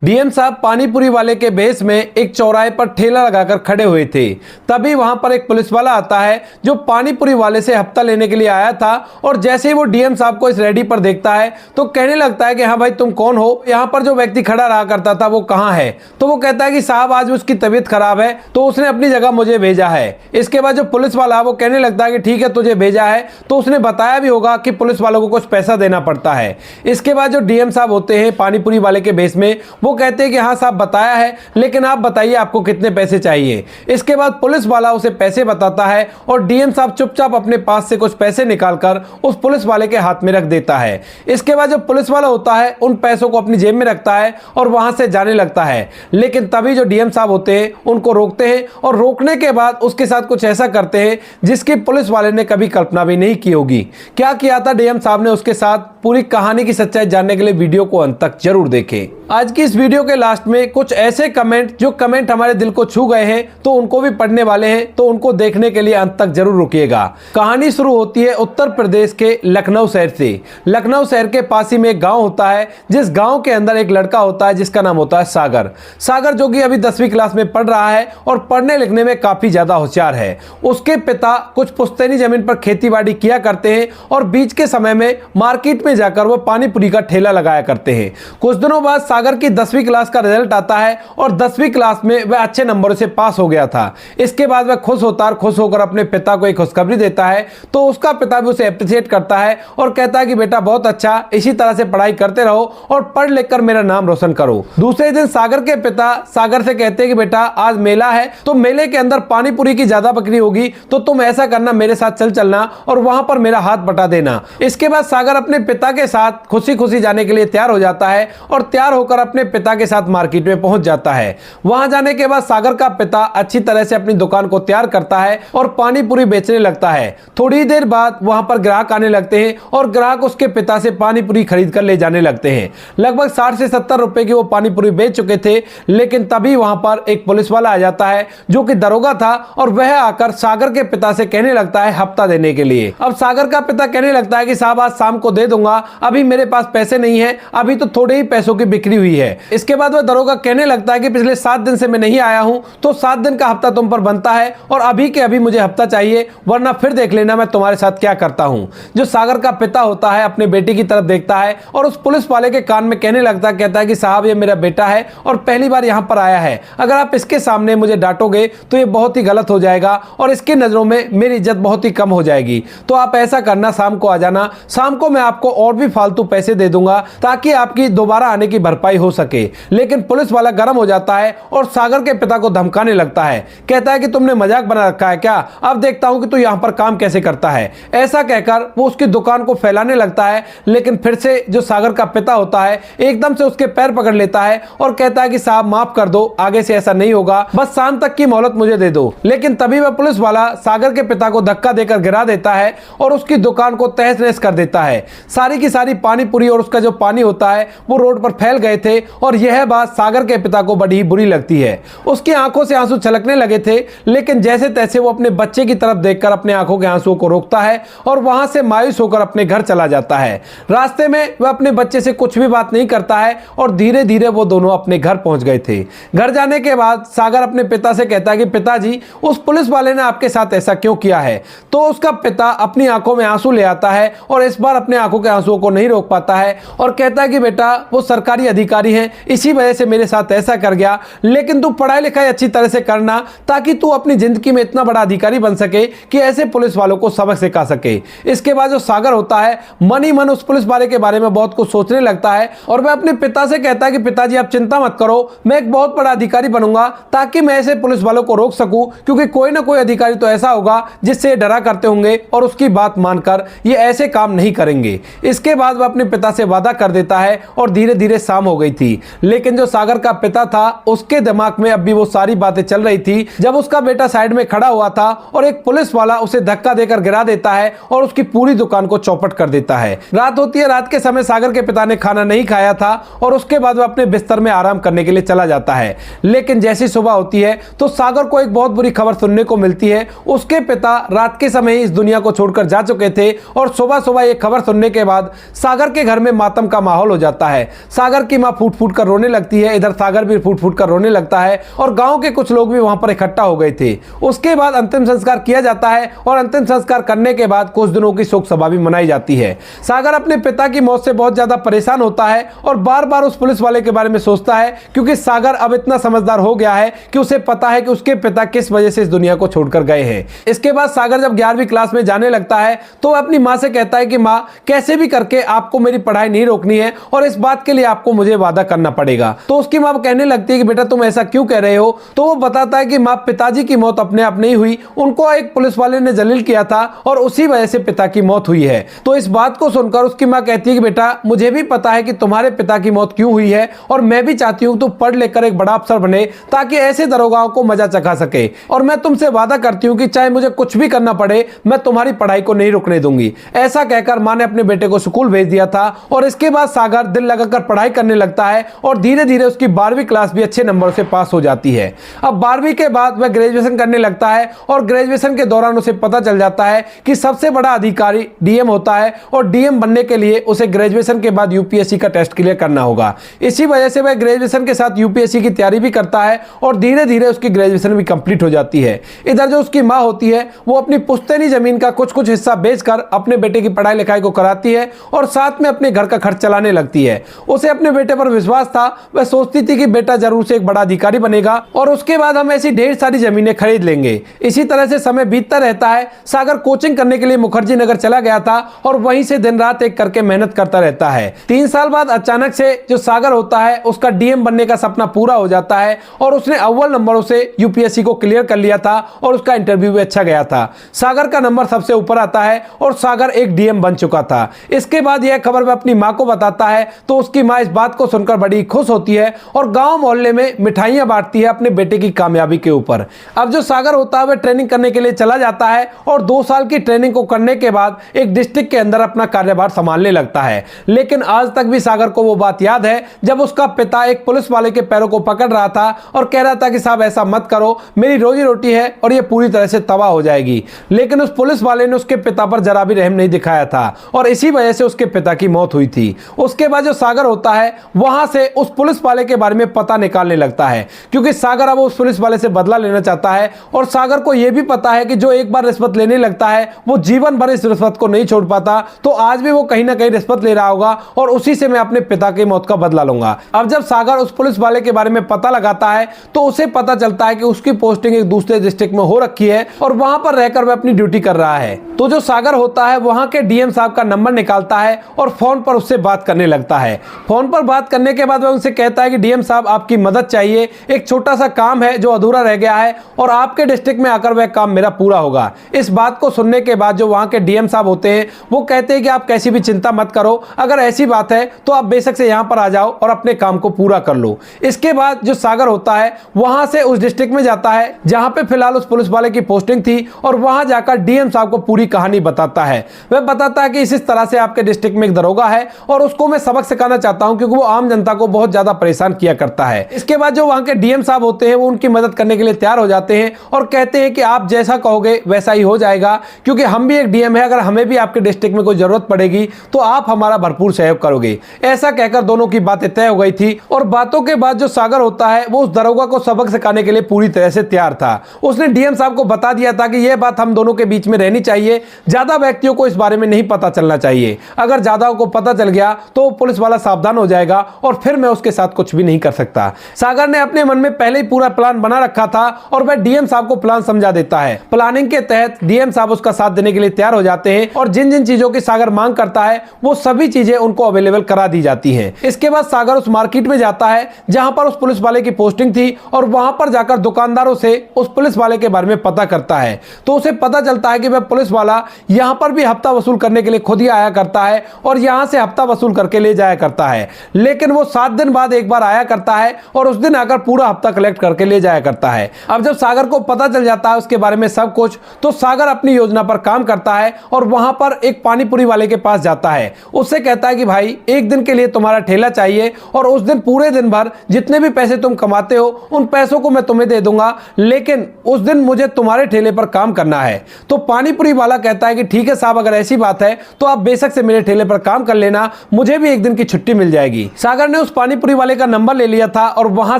DM साहब पानीपुरी वाले के भेष में एक चौराहे पर ठेला लगाकर खड़े हुए थे। तभी वहां पर एक पुलिस वाला आता है जो पानीपुरी वाले से हफ्ता लेने के लिए आया था और जैसे ही वो डीएम साहब को इस रेडी पर देखता है तो कहने लगता है कि हाँ भाई तुम कौन हो, यहाँ पर जो व्यक्ति खड़ा रहा करता था वो कहाँ है। तो वो कहता है कि साहब आज उसकी तबीयत खराब है तो उसने अपनी जगह मुझे भेजा है। इसके बाद जो पुलिस वाला वो कहने लगता है कि ठीक है तुझे भेजा है, तो उसने बताया भी होगा कि पुलिस वालों को कुछ पैसा देना पड़ता है। इसके बाद जो डीएम साहब होते हैं पानीपुरी वाले के भेष में वो कहते हैं कि हाँ साहब बताया है, लेकिन आप बताइए आपको कितने पैसे चाहिए। इसके बाद पुलिस वाला उसे पैसे बताता है और डीएम साहब चुपचाप अपने पास से कुछ पैसे निकालकर उस पुलिस वाले के हाथ में रख देता है। इसके बाद जो पुलिस वाला होता है उन पैसों को अपनी जेब में रखता है और वहां से जाने लगता है। लेकिन तभी जो डीएम साहब होते हैं उनको रोकते हैं और रोकने के बाद उसके साथ कुछ ऐसा करते हैं जिसकी पुलिस वाले ने कभी कल्पना भी नहीं की होगी। क्या किया था डीएम साहब ने उसके साथ, पूरी कहानी की सच्चाई जानने के लिए वीडियो को अंत तक जरूर देखें। आज की इस वीडियो के लास्ट में कुछ ऐसे कमेंट जो कमेंट हमारे दिल को छू गए हैं तो उनको भी पढ़ने वाले हैं, तो उनको देखने के लिए अंत तक जरूर रुकिएगा। कहानी शुरू होती है उत्तर प्रदेश के लखनऊ शहर से। लखनऊ शहर के पास ही में एक गांव होता है, जिस गांव के अंदर एक लड़का होता है जिसका नाम होता है सागर। सागर जो कि अभी 10वीं क्लास में पढ़ रहा है और पढ़ने लिखने में काफी ज्यादा होशियार है। उसके पिता कुछ पुश्तैनी जमीन पर खेती बाड़ी किया करते हैं और बीच के समय में मार्केट में जाकर वो पानीपुरी का ठेला लगाया करते हैं। कुछ दिनों बाद सागर की 10वीं क्लास का रिजल्ट आता है और 10वीं क्लास में वह अच्छे नंबरों से पास हो गया था। इसके बाद वह खुश होता है, खुश होकर अपने पिता को एक खुशखबरी देता है। तो उसका पिता भी उसे अप्रिशिएट करता है और कहता है कि बेटा बहुत अच्छा, इसी तरह से पढ़ाई करते रहो और पढ़ लिख कर मेरा नाम रोशन करो। दूसरे दिन सागर के पिता सागर से कहते हैं कि बेटा आज मेला है तो मेले के अंदर पानीपुरी की ज्यादा बिक्री होगी, तो तुम ऐसा करना मेरे साथ चलना और वहां पर मेरा हाथ बटा देना। इसके बाद सागर अपने पिता के साथ खुशी खुशी जाने के लिए तैयार हो जाता है और तैयार होकर अपने पिता के साथ मार्केट में पहुंच जाता है। वहां जाने के बाद सागर का पिता अच्छी तरह से अपनी दुकान को तैयार करता है और पानीपुरी बेचने लगता है। थोड़ी देर बाद वहां पर ग्राहक आने लगते हैं और ग्राहक उसके पिता से पानीपुरी खरीद कर ले जाने लगते हैं। लगभग 60 से 70 रुपए की वो पानीपुरी बेच चुके थे, लेकिन तभी वहां पर एक पुलिस वाला आ जाता है जो कि दरोगा था और वह आकर सागर के पिता से कहने लगता है हफ्ता देने के लिए। अब सागर का पिता कहने लगता है कि साहब आज शाम को दे दूंगा, अभी मेरे पास पैसे नहीं है, अभी तो थोड़े ही पैसों की बिक्री हुई है। इसके बाद वह दरोगा कहने लगता है कि पिछले 7 दिन से मैं नहीं आया हूं तो 7 दिन का हफ्ता तुम पर बनता है और अभी के अभी मुझे हफ्ता चाहिए, वरना फिर देख लेना मैं तुम्हारे साथ क्या करता हूं। जो सागर का पिता होता है अपने बेटे की तरफ देखता है और उस पुलिस वाले के कान में कहने लगता है, कहता है कि साहब ये मेरा बेटा है और पहली बार यहां पर आया है, अगर आप इसके सामने मुझे डांटोगे तो ये बहुत ही गलत हो जाएगा और इसकी नजरों में मेरी इज्जत बहुत ही कम हो जाएगी। तो आप ऐसा करना, शाम को आ जाना, शाम को मैं आपको और भी फालतू पैसे दे दूंगा ताकि आपकी दोबारा आने की भरपाई हो सके। लेकिन पुलिस वाला गर्म हो जाता है और सागर के पिता को धमकाने लगता है, कहता है कि तुमने मजाक बना रखा है क्या, अब देखता हूं कि तू यहां पर काम कैसे करता है। ऐसा कहकर वो उसकी दुकान को फैलाने लगता है, लेकिन फिर से जो सागर का पिता होता है एकदम से उसके पैर पकड़ लेता है और कहता है कि साहब माफ कर दो, आगे से ऐसा नहीं होगा, बस शाम तक की मोहलत मुझे दे दो। लेकिन तभी वह पुलिस वाला सागर के पिता को धक्का देकर गिरा देता है और उसकी दुकान को तहस नहस कर देता है। सारी की सारी पानीपुरी और उसका जो पानी होता है वो रोड पर फैल गए थे और यह बात सागर के पिता को बड़ी ही बुरी लगती है। उसकी आंखों से आंसू छलकने लगे थे, लेकिन जैसे तैसे वो अपने बच्चे की तरफ देखकर अपने आंखों के आंसुओं को रोकता है और वहां से मायूस होकर अपने घर चला जाता है। रास्ते में वह अपने बच्चे से कुछ भी बात नहीं करता है और धीरे धीरे वो दोनों अपने घर पहुंच गए थे। घर जाने के बाद सागर अपने पिता से कहता है कि पिताजी उस पुलिस वाले ने आपके साथ ऐसा क्यों किया है। तो उसका पिता अपनी आंखों में आंसू ले आता है और इस बार अपने आंखों के आंसुओं को नहीं रोक पाता है और कहता है कि बेटा वो सरकारी अधिकारी हैं, इसी वजह से मेरे साथ ऐसा कर गया, लेकिन तू पढ़ाई लिखाई अच्छी तरह से करना ताकि तू अपनी जिंदगी में इतना बड़ा अधिकारी बन सके कि ऐसे पुलिस वालों को सबक सिखा सके। इसके बाद जो सागर होता है मन ही मन उस पुलिस वाले के बारे में बहुत कुछ सोचने लगता है और वह अपने पिता से कहता है कि पिताजी आप चिंता मत करो, मैं एक बहुत बड़ा अधिकारी बनूंगा ताकि मैं ऐसे पुलिस वालों को रोक सकूं, क्योंकि कोई ना कोई अधिकारी तो ऐसा होगा जिससे डरा करते होंगे और उसकी बात मानकर ये ऐसे काम नहीं करेंगे। इसके बाद वह अपने पिता से वादा कर देता है और धीरे धीरे शाम हो गई थी, लेकिन जो सागर का पिता था उसके दिमाग में अब भी वो सारी बातें चल रही थी जब उसका बेटा साइड में खड़ा हुआ था और एक पुलिस वाला उसे धक्का देकर गिरा देता है और उसकी पूरी दुकान को चौपट कर देता है। रात होती है, रात के समय सागर के पिता ने खाना नहीं खाया था और उसके बाद वह अपने बिस्तर में आराम करने के लिए चला जाता है। लेकिन जैसी सुबह होती है तो सागर को एक बहुत बुरी खबर सुनने को मिलती है। उसके पिता रात के समय ही इस दुनिया को छोड़कर जा चुके थे और सुबह सुबह ये खबर सुनने के बाद बाद सागर के घर में मातम का माहौल हो जाता है। सागर की मां फूट फूट कर रोने लगती है, इधर सागर भी फूट फूट कर रोने लगता है और गांव के कुछ लोग भी वहां पर इकट्ठा हो गए थे। उसके बाद अंतिम संस्कार किया जाता है और अंतिम संस्कार करने के बाद कुछ दिनों की शोक सभा भी मनाई जाती है। सागर अपने पिता की मौत से बहुत ज्यादा परेशान होता है और बार बार उस पुलिस वाले के बारे में सोचता है, क्योंकि सागर अब इतना समझदार हो गया है कि उसे पता है कि उसके पिता किस वजह से इस दुनिया को छोड़कर गए हैं। इसके बाद सागर जब 11वीं क्लास में जाने लगता है तो वह अपनी मां से कहता है कि मां, कैसे भी करके आपको मेरी पढ़ाई नहीं रोकनी है और इस बात के लिए आपको मुझे वादा करना पड़ेगा। तो उसकी मां कहने लगती है कि बेटा तुम ऐसा क्यों कह रहे हो। तो वो बताता है कि मां, पिताजी की मौत अपने आप नहीं हुई, उनको एक पुलिस वाले ने जलील किया था और उसी वजह से पिता की मौत हुई है। तो इस बात को सुनकर उसकी मां कहती है कि बेटा मुझे भी पता है कि तुम्हारे पिता की मौत क्यों हुई है और मैं भी चाहती हूं तुम पढ़ लेकर एक बड़ा अफसर बने ताकि ऐसे दरोगाओं को मजा चखा सके, और मैं तुमसे वादा करती हूं कि चाहे मुझे कुछ भी करना पड़े मैं तुम्हारी पढ़ाई को नहीं रुकने दूंगी। ऐसा कहकर मां ने अपने बेटे को स्कूल भेज दिया था और इसके बाद सागर दिल लगाकर पढ़ाई करने लगता है और धीरे धीरे उसकी 12वीं क्लास भी अच्छे नंबर से पास हो जाती है। अब 12वीं के बाद वह ग्रेजुएशन करने लगता है और ग्रेजुएशन के दौरान उसे पता चल जाता है कि सबसे बड़ा अधिकारी डीएम होता है और डीएम बनने के लिए उसे ग्रेजुएशन के बाद यूपीएससी का टेस्ट क्लियर करना होगा। इसी वजह से वह ग्रेजुएशन के साथ यूपीएससी की तैयारी भी करता है और धीरे धीरे उसकी ग्रेजुएशन भी कंप्लीट हो जाती है। इधर जो उसकी मां होती है वो अपनी पुश्तैनी जमीन का कुछ कुछ हिस्सा बेचकर अपने बेटे की पढ़ाई लिखाई को कराती है और साथ में अपने घर का खर्च चलाने लगती है। उसे अपने बेटे पर विश्वास था, वह सोचती थी कि बेटा जरूर से एक बड़ा अधिकारी बनेगा और उसके बाद हम ऐसी ढेर सारी जमीनें खरीद लेंगे। इसी तरह से समय बीतता रहता है। सागर कोचिंग करने के लिए मुखर्जी नगर चला गया था और वहीं से दिन रात एक करके मेहनत करता रहता है। 3 साल बाद अचानक से जो सागर होता है उसका डीएम बनने का सपना पूरा हो जाता है और उसने अव्वल नंबरों से यूपीएससी को क्लियर कर लिया था और उसका इंटरव्यू भी अच्छा गया था। सागर का नंबर सबसे ऊपर आता है और सागर एक डीएम बन चुका था। इसके बाद यह खबर वह अपनी मां को बताता है तो उसकी मां इस बात को सुनकर बड़ी खुश होती है और गांव मोहल्ले में मिठाइयां बांटती है अपने बेटे की कामयाबी के ऊपर। अब जो सागर होता है वह ट्रेनिंग करने के लिए चला जाता है और 2 साल की ट्रेनिंग को करने के बाद एक डिस्ट्रिक्ट के अंदर अपना कार्यभार संभालने लगता है। लेकिन आज तक भी सागर को वो बात याद है जब उसका पिता एक पुलिस वाले के पैरों को पकड़ रहा था और कह रहा था कि साहब ऐसा मत करो, मेरी रोजी रोटी है और ये पूरी तरह से तबाह हो जाएगी। लेकिन उस पुलिस वाले ने उसके पिता पर जरा भी रहम नहीं दिखाया था और इसी वजह से उसके पिता की मौत हुई थी। उसके बाद जो सागर होता है वहां से उस पुलिस वाले के बारे में पता निकालने लगता है, क्योंकि सागर अब उस पुलिस वाले से बदला लेना चाहता है और सागर को यह भी पता है कि जो एक बार रिश्वत लेने लगता है वो जीवन भर इस रिश्वत को नहीं छोड़ पाता। तो आज भी वो कहीं ना कहीं रिश्वत ले रहा होगा और उसी से मैं अपने पिता की मौत का बदला लूंगा। अब जब सागर उस पुलिस वाले के बारे में पता लगाता है तो उसे पता चलता है कि उसकी पोस्टिंग एक दूसरे डिस्ट्रिक्ट में हो रखी है और वहां पर रहकर वह अपनी ड्यूटी कर रहा है। तो जो सागर होता है वहां के डीएम साहब का नंबर निकालता है और फोन पर उससे बात करने लगता है। फोन पर बात करने के बाद वह उनसे कहता है कि डीएम साहब आपकी मदद चाहिए, एक छोटा सा काम है जो अधूरा रह गया है और आपके डिस्ट्रिक्ट में आकर वह काम मेरा पूरा होगा। इस बात को सुनने के बाद जो वहां के डीएम साहब होते हैं वो कहते हैं कि आप कैसी भी चिंता मत करो, अगर ऐसी बात है तो आप बेशक से यहां पर आ जाओ और अपने काम को पूरा कर लो। इसके बाद जो सागर होता है वहां से उस डिस्ट्रिक्ट में जाता है जहां पे फिलहाल उस पुलिस वाले की पोस्टिंग थी और वहां जाकर डीएम साहब को पूरी कहानी बताता है। वह बताता है कि इस तरह से आपके डिस्ट्रिक्ट में एक दरोगा है और उसको मैं सबक सिखाना चाहता हूं क्योंकि वो आम जनता को बहुत ज्यादा परेशान किया करता है। इसके बाद जो वहां के डीएम साहब होते हैं वो उनकी मदद करने के लिए तैयार हो जाते हैं और कहते हैं कि आप जैसा कहोगे वैसा ही हो जाएगा, क्योंकि हम भी एक डीएम है, अगर हमें भी आपके डिस्ट्रिक्ट में कोई जरूरत पड़ेगी तो आप हमारा भरपूर सहयोग करोगे। ऐसा कहकर दोनों की बातें तय हो गई थी और बातों के बाद जो सागर होता है वो उस दरोगा को सबक सिखाने के लिए पूरी तरह से तैयार था। उसने डीएम साहब को बता दिया था कि यह बात हम दोनों के बीच में रहनी चाहिए, ज्यादा व्यक्तियों को इस बारे में नहीं पता चलना चाहिए। अगर ज्यादा को पता चल गया तो पुलिस वाला सावधान हो जाएगा और फिर मैं उसके साथ कुछ भी नहीं कर सकता। सागर ने अपने मन में पहले ही पूरा प्लान बना रखा था और वह डीएम साहब को प्लान समझा देता है। प्लानिंग के तहत डीएम साहब उसका साथ देने के लिए तैयार हो जाते हैं और जिन जिन चीजों की सागर मांग करता है वो सभी चीजें उनको अवेलेबल करा दी जाती हैं। इसके बाद सागर उस मार्केट में जाता है जहां पर उस पुलिस वाले की पोस्टिंग थी और वहां पर जाकर दुकानदारों से उस पुलिस वाले के बारे में पता करता है। तो उसे पता चलता है कि वह पुलिस वाला यहां पर भी हफ्ता वसूल करने के लिए खुद ही आया करता है और यहां से हफ्ता वसूल करके ले जाया करता है, लेकिन वो 7 दिन बाद एक बार आया करता है और उस दिन आकर पूरा हफ्ता कलेक्ट करके ले जाया करता है। अब जब सागर को पता चल जाता है उसके बारे में सब कुछ, तो सागर अपनी योजना पर काम करता है और वहां पर एक पानीपुरी वाले के पास जाता है। उससे कहता है कि भाई एक दिन के लिए तुम्हारा ठेला चाहिए और उस दिन पूरे दिन भर जितने भी पैसे तुम कमाते हो उन पैसों को मैं तुम्हें दे दूंगा, लेकिन उस दिन मुझे तुम्हारे ठेले पर काम करना है। तो पानीपुरी वाला कहता है कि ठीक है साहब, अगर ऐसी बात है तो आप बेशक बेशक से मेरे ठेले पर काम कर लेना, मुझे भी एक दिन की छुट्टी मिल जाएगी। सागर ने उस पानीपुरी वाले का नंबर ले लिया था और वहां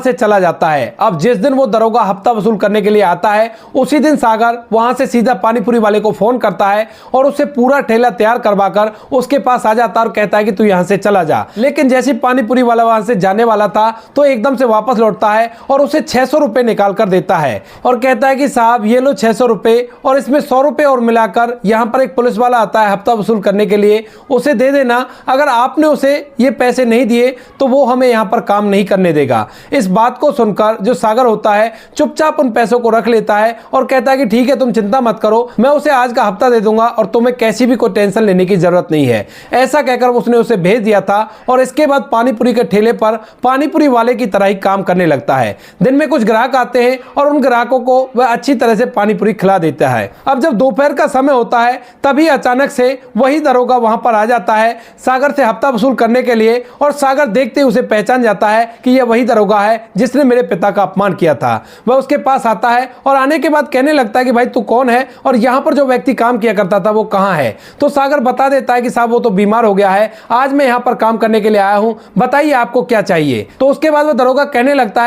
से चला जाता है। अब जिस दिन वो दरोगा हफ्ता वसूल करने के लिए आता है, उसी दिन सागर वहां से सीधा पानीपुरी वाले को फोन करता है और उसे पूरा ठेला तैयार करवाकर उसके पास आ जाता है और कहता है कि तू यहां से चला जा। लेकिन जैसे पानीपुरी वाला वहां से जाने वाला था तो एकदम से वापस लौटता है और उसे 600 रुपए निकाल कर देता है और कहता है कि साहब ये लो 600 रुपए और इसमें 100 रुपए और मिलाकर यहां पर एक पुलिस वाला आता है हफ्ता वसूल करने के लिए, उसे दे देना। अगर आपने उसे ये पैसे नहीं दिए तो वो हमें यहां पर काम नहीं करने देगा। इस बात को सुनकर जो सागर होता है चुपचाप उन पैसों को रख लेता है और कहता है कि ठीक है, तुम चिंता मत करो, मैं उसे आज का हफ्ता दे दूंगा और तुम्हें कैसी भी कोई टेंशन लेने की जरूरत नहीं है। ऐसा कहकर उसने उसे भेज दिया था और इसके बाद पानीपुरी के ठेले पर पानीपुरी वाले की तरह ही काम करने लगता है। दिन में कुछ ग्राहक आते हैं और उन ग्राहकों को वह अच्छी तरह से पानीपुरी खिला देता है। अब जब दोपहर का समय होता है तभी अचानक से वही दरोगा वहां पर आ जाता है सागर से हफ्ता वसूल करने के लिए और सागर देखते ही उसे पहचान जाता है कि यह वही दरोगा है जिसने मेरे पिता का अपमान किया था। वह उसके पास आता है और आने के बाद कहने लगता है कि भाई तू कौन है और यहां पर जो व्यक्ति काम किया करता था वो कहां है। तो सागर बता देता है कि साहब वो तो बीमार हो गया है, आज मैं यहां पर काम करने के लिए आया हूं, बताइए आपको क्या चाहिए। तो उसके बाद वो दरोगा कहने लगता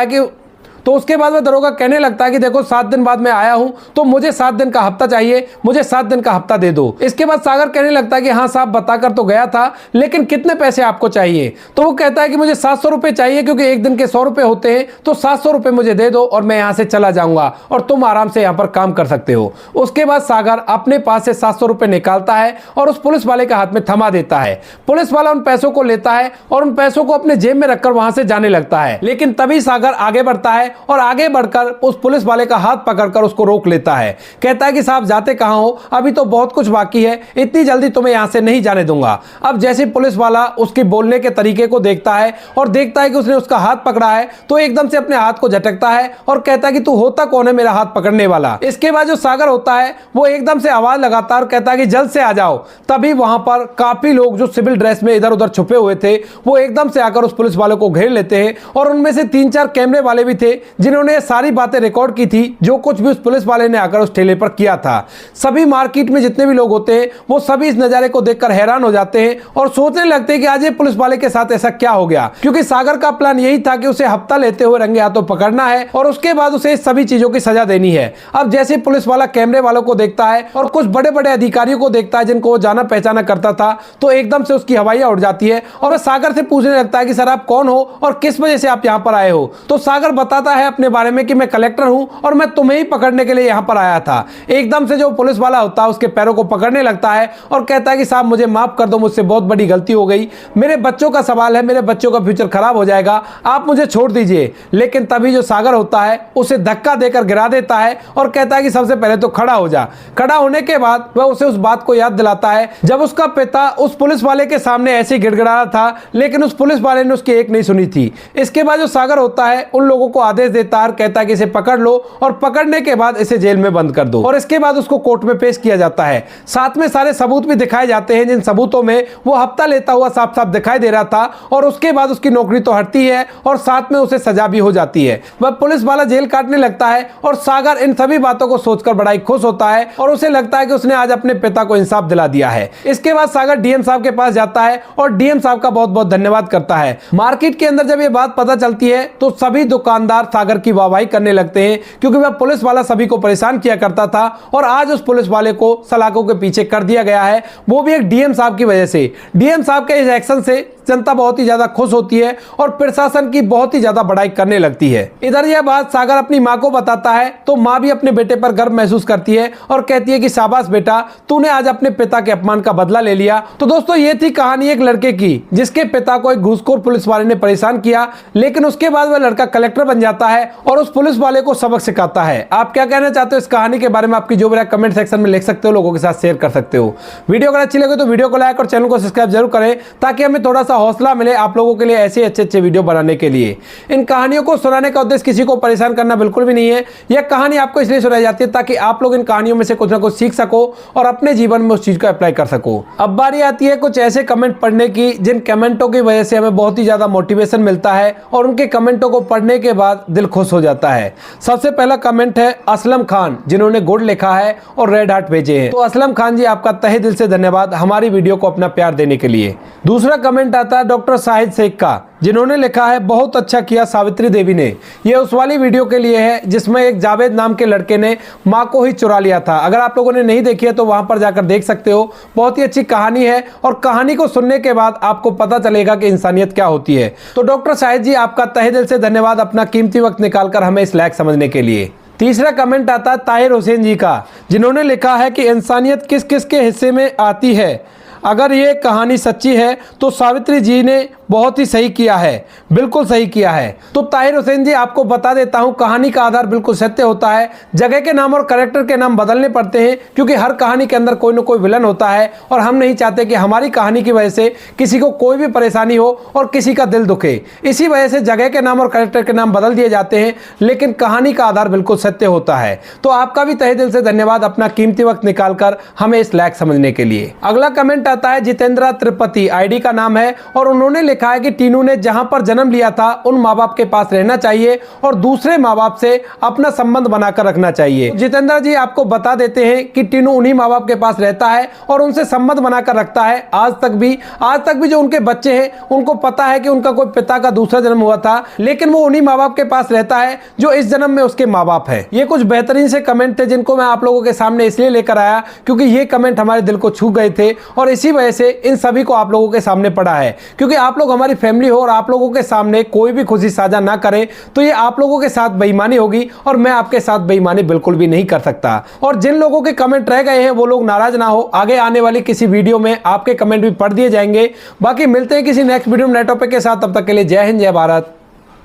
है कि देखो 7 दिन बाद मैं आया हूं तो मुझे 7 दिन का हफ्ता चाहिए, मुझे 7 दिन का हफ्ता दे दो। इसके बाद सागर कहने लगता है कि हाँ साहब बताकर तो गया था, लेकिन कितने पैसे आपको चाहिए। तो वो कहता है कि मुझे 700 रुपए चाहिए क्योंकि एक दिन के 100 रुपए होते हैं, तो 700 रुपए मुझे दे दो और मैं यहां से चला जाऊंगा और तुम आराम से यहां पर काम कर सकते हो। उसके बाद सागर अपने पास से 700 रुपए निकालता है और उस पुलिस वाले के हाथ में थमा देता है। पुलिस वाला उन पैसों को लेता है और उन पैसों को अपने जेब में रखकर वहां से जाने लगता है। लेकिन तभी सागर आगे बढ़ता है और आगे बढ़कर उस पुलिस वाले का हाथ पकड़कर उसको रोक लेता है। कहता है कि साहब जाते कहां हो, अभी तो बहुत कुछ बाकी है, इतनी जल्दी तुम्हें यहां से नहीं जाने दूंगा। अब जैसे पुलिस वाला उसके बोलने के तरीके को देखता है और देखता है कि उसने उसका हाथ पकड़ा है तो एकदम से अपने हाथ को झटकता है और कहता है कि तू होता कौन है मेरा हाथ पकड़ने वाला। इसके बाद जो सागर होता है वो एकदम से आवाज लगाता है और कहता है कि जल्द से आ जाओ। तभी वहां पर काफी लोग जो सिविल ड्रेस में इधर उधर छुपे हुए थे वो एकदम से आकर उस पुलिस वाले को घेर लेते हैं और उनमें से 3-4 कैमरे वाले भी थे जिन्होंने सारी बातें रिकॉर्ड की थी, जो कुछ भी उस पुलिस वाले ने आकर उस ठेले पर किया था। सभी मार्केट में जितने भी लोग होते हैं वो सभी इस नजारे को देखकर हैरान हो जाते हैं और सोचने लगते हैं कि आज ये पुलिस वाले के साथ ऐसा क्या हो गया, क्योंकि सागर का प्लान यही था कि उसे हफ्ता लेते हुए रंगे हाथों पकड़ना है और उसके बाद उसे इस सभी चीजों की सजा देनी है। अब जैसे पुलिस वाला कैमरे वालों को देखता है और कुछ बड़े बड़े अधिकारियों को देखता है जिनको वो जाना पहचाना करता था, तो एकदम से उसकी हवाइयां उड़ जाती है और वह सागर से पूछने लगता है कि सर आप कौन हो और किस वजह से आप यहाँ पर आए हो। तो सागर बताता है अपने बारे में कि मैं कलेक्टर हूं और मैं तुम्हें ही पकड़ने के लिए यहां पर आया था। एकदम से जो पुलिस वाला होता है उसके पैरों को पकड़ने लगता है और कहता है कि साहब मुझे माफ कर दो, मुझसे बहुत बड़ी गलती हो गई, मेरे बच्चों का सवाल है, मेरे बच्चों का फ्यूचर खराब हो जाएगा, आप मुझे छोड़ दीजिए। लेकिन तभी जो सागर होता है उसे धक्का देकर गिरा देता है और कहता है कि सबसे पहले तो खड़ा हो जा। खड़ा होने के बाद वह उसे उस बात को याद दिलाता है जब उसका पिता उस पुलिस वाले के सामने ऐसे ही गिड़गिड़ा रहा था, लेकिन उस पुलिस वाले ने उसकी एक नहीं सुनी थी। इसके बाद जो सागर होता है उन लोगों को आदेश देता है, कहता है कि इसे पकड़ लो और पकड़ने के बाद इसे जेल में बंद कर दो और इसके बाद उसको कोर्ट में पेश किया जाता है। साथ में सारे सबूत भी दिखाए जाते हैं, जिन सबूतों में वो हफ्ता लेता हुआ साफ साफ दिखाई दे रहा था और उसके बाद उसकी नौकरी तो हटती है और साथ में उसे सजा भी हो जाती है। वह पुलिस वाला जेल काटने लगता है और सागर इन सभी बातों को सोचकर बड़ा ही खुश होता है और उसे लगता है कि उसने आज अपने पिता को इंसाफ दिला दिया है। इसके बाद सागर डीएम साहब के पास जाता है और डीएम साहब का बहुत बहुत धन्यवाद करता है। मार्केट के अंदर जब ये बात पता चलती है तो सभी दुकानदार सागर की वाहवाही करने लगते हैं, क्योंकि वह पुलिस वाला सभी को परेशान किया करता था और आज उस पुलिस वाले को सलाखों के पीछे कर दिया गया है, वो भी एक डीएम साहब की वजह से। डीएम साहब के इस एक्शन से जनता बहुत ही ज्यादा खुश होती है और प्रशासन की बहुत ही ज्यादा बड़ाई करने लगती है। इधर यह बात सागर अपनी मां को बताता है तो मां भी अपने बेटे पर गर्व महसूस करती है और कहती है कि शाबाश बेटा, तूने आज अपने पिता के अपमान का बदला ले लिया। तो दोस्तों ये थी कहानी एक लड़के की जिसके पिता को एक घूसखोर पुलिस वाले ने परेशान किया, लेकिन उसके बाद वह लड़का कलेक्टर बन जाता है और उस पुलिस वाले को सबक सिखाता है। आप क्या कहना चाहते हो इस कहानी के बारे में? आपकी जो भी राय कमेंट सेक्शन में लिख सकते हो, लोगों के साथ शेयर कर सकते हो। वीडियो अगर अच्छी लगे तो वीडियो को लाइक और चैनल को सब्सक्राइब जरूर करें ताकि हमें थोड़ा सा हौसला मिले आप लोगों के लिए ऐसे अच्छे वीडियो बनाने के लिए। इन कहानियों को सुनाने का उद्देश्य किसी को परेशान करना बिल्कुल भी नहीं है। यह कहानी आपको इसलिए सुनाई जाती है ताकि आप लोग इन कहानियों में से कुछ ना कुछ सीख सको और अपने जीवन में उस चीज को अप्लाई कर सको। अब बारी आती है कुछ ऐसे कमेंट पढ़ने की जिन कमेंटों की वजह से हमें बहुत ही ज्यादा मोटिवेशन मिलता है और उनके कमेंटों को पढ़ने के बाद दिल खुश हो जाता है। सबसे पहला कमेंट है असलम खान, जिन्होंने गुड लिखा है और रेड हार्ट भेजे हैं। तो असलम खान जी, आपका तहे दिल से धन्यवाद हमारी वीडियो को अपना प्यार देने के लिए। दूसरा कमेंट आता है डॉक्टर शाहिद शेख का, जिन्होंने लिखा है बहुत अच्छा किया सावित्री देवी ने। यह उस वाली वीडियो के लिए है जिसमें एक जावेद नाम के लड़के ने मां को ही चुरा लिया था। अगर आप लोगों ने नहीं देखी है तो वहां पर जाकर देख सकते हो। बहुत ही अच्छी कहानी है और कहानी को सुनने के बाद आपको पता चलेगा कि इंसानियत क्या होती है। तो डॉक्टर शाहिद जी, आपका तहे दिल से धन्यवाद अपना कीमती वक्त निकालकर हमें इस लायक समझने के लिए। तीसरा कमेंट आता है ताहिर हुसैन जी का, जिन्होंने लिखा है कि इंसानियत किस किस के हिस्से में आती है। अगर ये कहानी सच्ची है तो सावित्री जी ने बहुत ही सही किया है, बिल्कुल सही किया है। तो ताहिर हुसैन जी, आपको बता देता हूं, कहानी का आधार बिल्कुल सत्य होता है। जगह के नाम और कैरेक्टर के नाम बदलने पड़ते हैं क्योंकि हर कहानी के अंदर कोई ना कोई विलन होता है और हम नहीं चाहते कि हमारी कहानी की वजह से किसी को कोई भी परेशानी हो और किसी का दिल दुखे। इसी वजह से जगह के नाम और कैरेक्टर के नाम बदल दिए जाते हैं, लेकिन कहानी का आधार बिल्कुल सत्य होता है। तो आपका भी तहे दिल से धन्यवाद अपना कीमती वक्त निकालकर हमें इस लायक समझने के लिए। अगला कमेंट आता है जितेंद्र त्रिपाठी, आईडी का नाम है, और उन्होंने लिखा है कि टीनू ने जहां पर जन्म लिया था उन माँ बाप के पास रहना चाहिए और दूसरे माँ बाप से अपना संबंध बनाकर रखना चाहिए। जितेंद्र जी, आपको बता देते हैं कि टीनू उन्हीं माँ बाप के पास रहता है और उनसे संबंध बनाकर रखता है। आज तक भी जो उनके बच्चे हैं उनको पता है कि उनका कोई पिता का दूसरा जन्म हुआ था, लेकिन वो उन्हीं माँ बाप के पास रहता है जो इस जन्म में उसके माँ बाप है। ये कुछ बेहतरीन से कमेंट थे जिनको मैं आप लोगों के सामने इसलिए लेकर आया क्योंकि ये कमेंट हमारे दिल को छू गए थे और इसी वजह से इन सभी को आप लोगों के सामने पढ़ा है। क्योंकि आप लोग हमारी फैमिली हो और आप लोगों के सामने कोई भी खुशी साझा ना करे तो ये आप लोगों के साथ बेईमानी होगी और मैं आपके साथ बेईमानी बिल्कुल भी नहीं कर सकता। और जिन लोगों के कमेंट रह गए हैं वो लोग नाराज ना हो, आगे आने वाली किसी वीडियो में आपके कमेंट भी पढ़ दिए जाएंगे। बाकी मिलते हैं किसी नेक्स्ट वीडियो में नए टॉपिक के साथ। तब तक के लिए जय हिंद, जय भारत,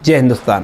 जय हिंदुस्तान।